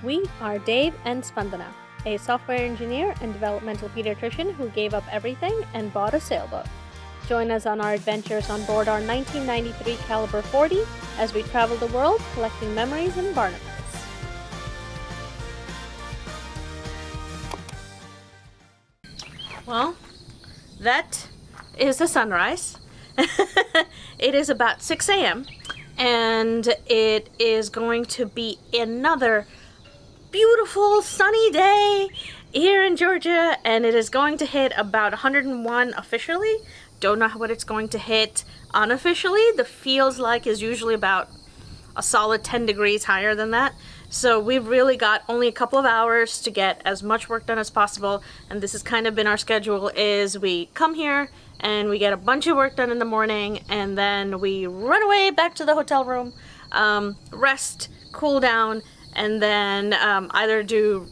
We are Dave and Spandana, a software engineer and developmental pediatrician who gave up everything and bought a sailboat. Join us on our adventures on board our 1993 caliber 40 as we travel the world collecting memories and barnacles. Well, that is the sunrise. It is about 6 a.m. and it is going to be another beautiful sunny day here in Georgia, and it is going to hit about 101 officially. Don't know what it's going to hit unofficially. The feels like is usually about a solid 10 degrees higher than that. So we've really got only a couple of hours to get as much work done as possible, and this has kind of been our schedule. Is we come here and we get a bunch of work done in the morning, and then we run away back to the hotel room, rest, cool down, and then either do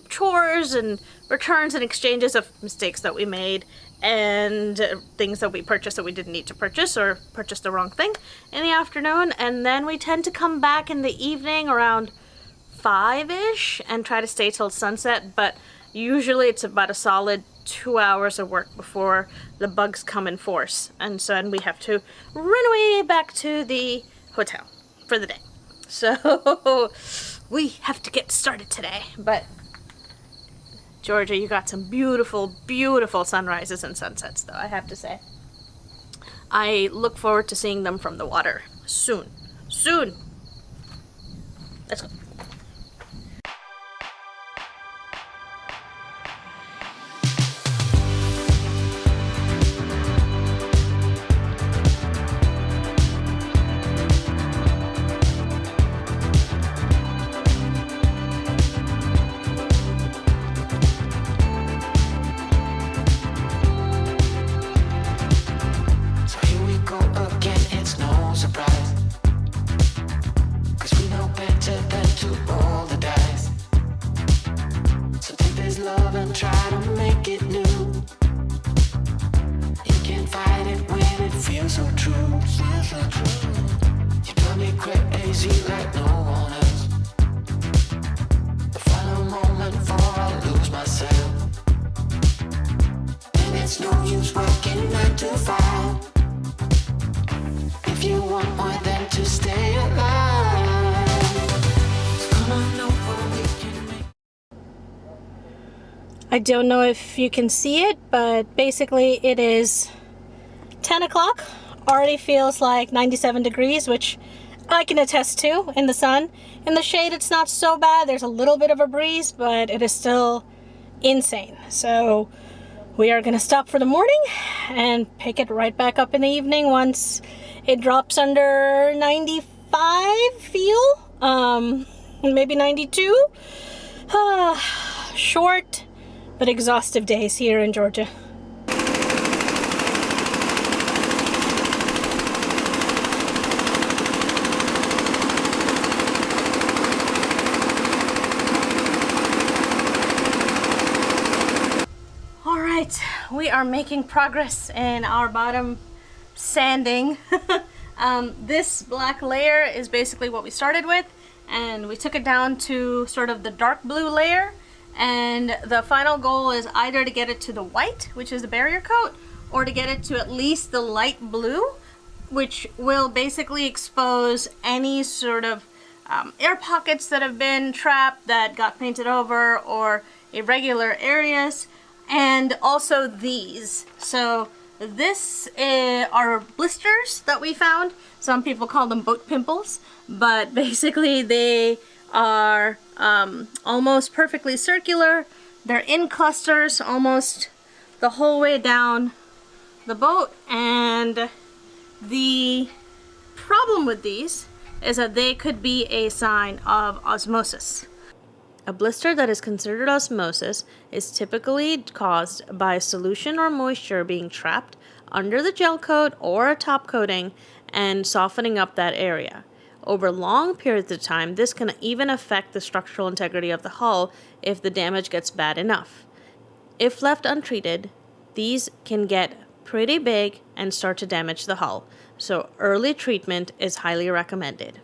chores and returns and exchanges of mistakes that we made and things that we purchased that we didn't need to purchase or purchased the wrong thing in the afternoon. And then we tend to come back in the evening around 5-ish and try to stay till sunset, but usually it's about a solid 2 hours of work before the bugs come in force, and so we have to run away back to the hotel for the day. So we have to get started today. But Georgia, you got some beautiful, beautiful sunrises and sunsets, though, I have to say. I look forward to seeing them from the water soon. Soon! Let's go. I don't know if you can see it, but basically it is 10 o'clock. Already feels like 97 degrees, which I can attest to in the sun. In the shade, it's not so bad. There's a little bit of a breeze, but it is still insane. So we are going to stop for the morning and pick it right back up in the evening once it drops under 95 feel, maybe 92. Short but exhaustive days here in Georgia. All right, we are making progress in our bottom sanding. This black layer is basically what we started with, and we took it down to sort of the dark blue layer. And the final goal is either to get it to the white, which is the barrier coat, or to get it to at least the light blue, which will basically expose any sort of air pockets that have been trapped that got painted over, or irregular areas, and also these. So this are blisters that we found. Some people call them boat pimples, but basically they are almost perfectly circular. They're in clusters almost the whole way down the boat, and the problem with these is that they could be a sign of osmosis. A blister that is considered osmosis is typically caused by solution or moisture being trapped under the gel coat or a top coating and softening up that area. Over long periods of time, this can even affect the structural integrity of the hull if the damage gets bad enough. If left untreated, these can get pretty big and start to damage the hull, so early treatment is highly recommended.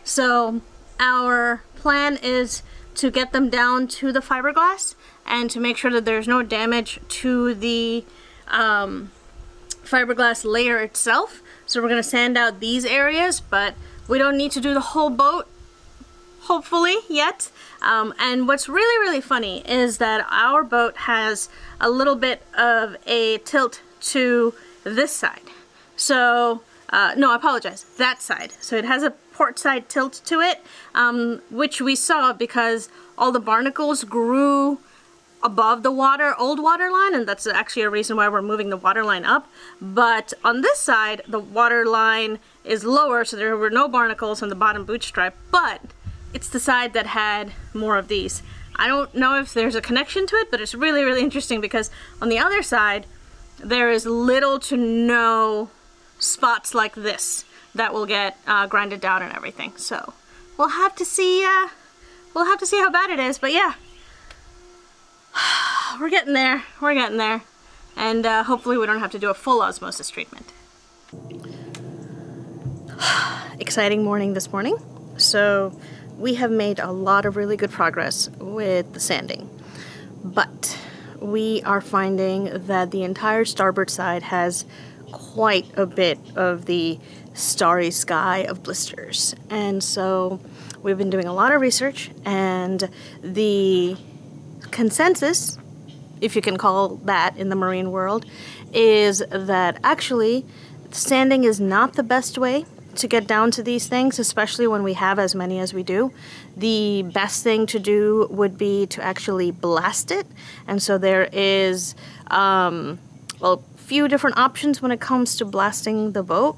So our plan is to get them down to the fiberglass and to make sure that there's no damage to the fiberglass layer itself. So we're going to sand out these areas, but we don't need to do the whole boat, hopefully, yet. And what's really funny is that our boat has a little bit of a tilt to this side. So, no, I apologize, that side. So it has a port side tilt to it, which we saw because all the barnacles grew above the old water line, and that's actually a reason why we're moving the water line up. But on this side, the water line is lower, so there were no barnacles on the bottom boot stripe, but it's the side that had more of these. I don't know if there's a connection to it, but it's really interesting because on the other side, there is little to no spots like this that will get grinded down and everything. So we'll have to see how bad it is, but yeah. We're getting there, and hopefully we don't have to do a full osmosis treatment. Exciting morning this morning. So we have made a lot of really good progress with the sanding, but we are finding that the entire starboard side has quite a bit of the starry sky of blisters, and so we've been doing a lot of research, and the consensus, if you can call that in the marine world, is that actually sanding is not the best way to get down to these things, especially when we have as many as we do. The best thing to do would be to actually blast it, and so there is a few different options when it comes to blasting the boat.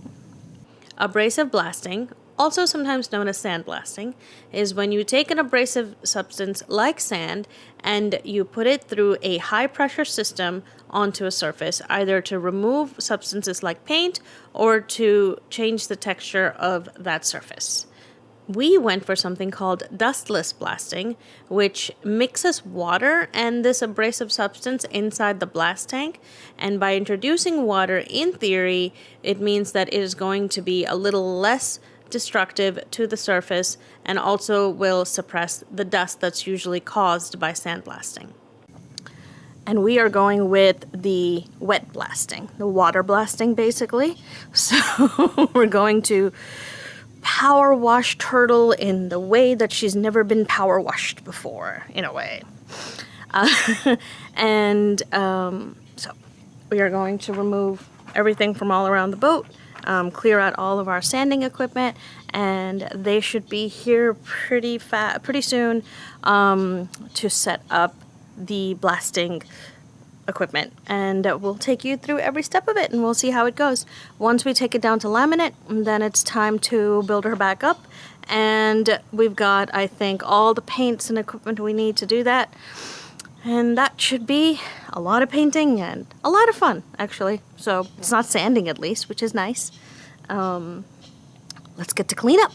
Abrasive blasting, also sometimes known as sandblasting, is when you take an abrasive substance like sand and you put it through a high pressure system onto a surface, either to remove substances like paint or to change the texture of that surface. We went for something called dustless blasting, which mixes water and this abrasive substance inside the blast tank. And by introducing water, in theory, it means that it is going to be a little less destructive to the surface and also will suppress the dust that's usually caused by sandblasting. And we are going with the wet blasting, the water blasting basically. So we're going to power wash Turtle in the way that she's never been power washed before, in a way. So we are going to remove everything from all around the boat, clear out all of our sanding equipment, and they should be here pretty soon to set up the blasting equipment, and we'll take you through every step of it and we'll see how it goes. Once we take it down to laminate, then it's time to build her back up, and we've got, I think, all the paints and equipment we need to do that, and that should be a lot of painting and a lot of fun, actually. So it's not sanding, at least, which is nice. Let's get to clean up.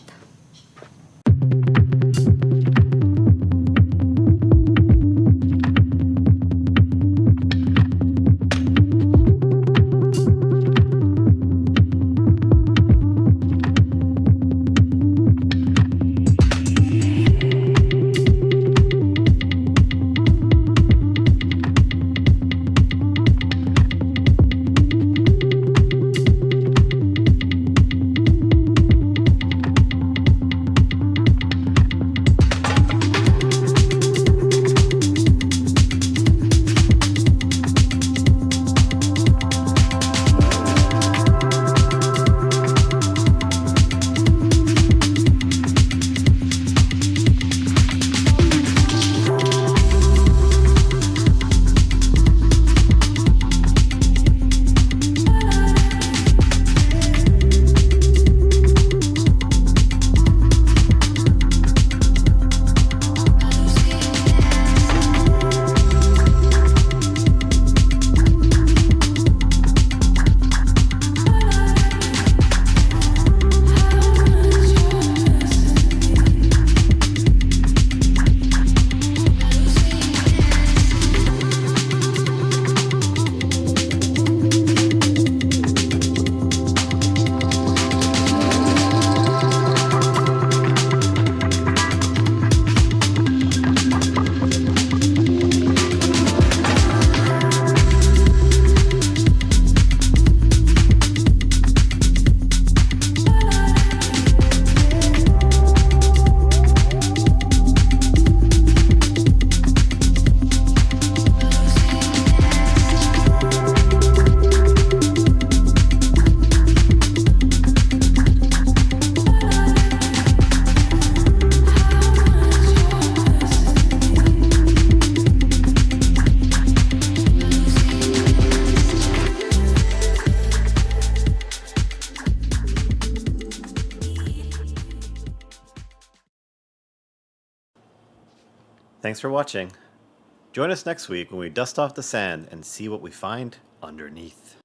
Thanks for watching. Join us next week when we dust off the sand and see what we find underneath.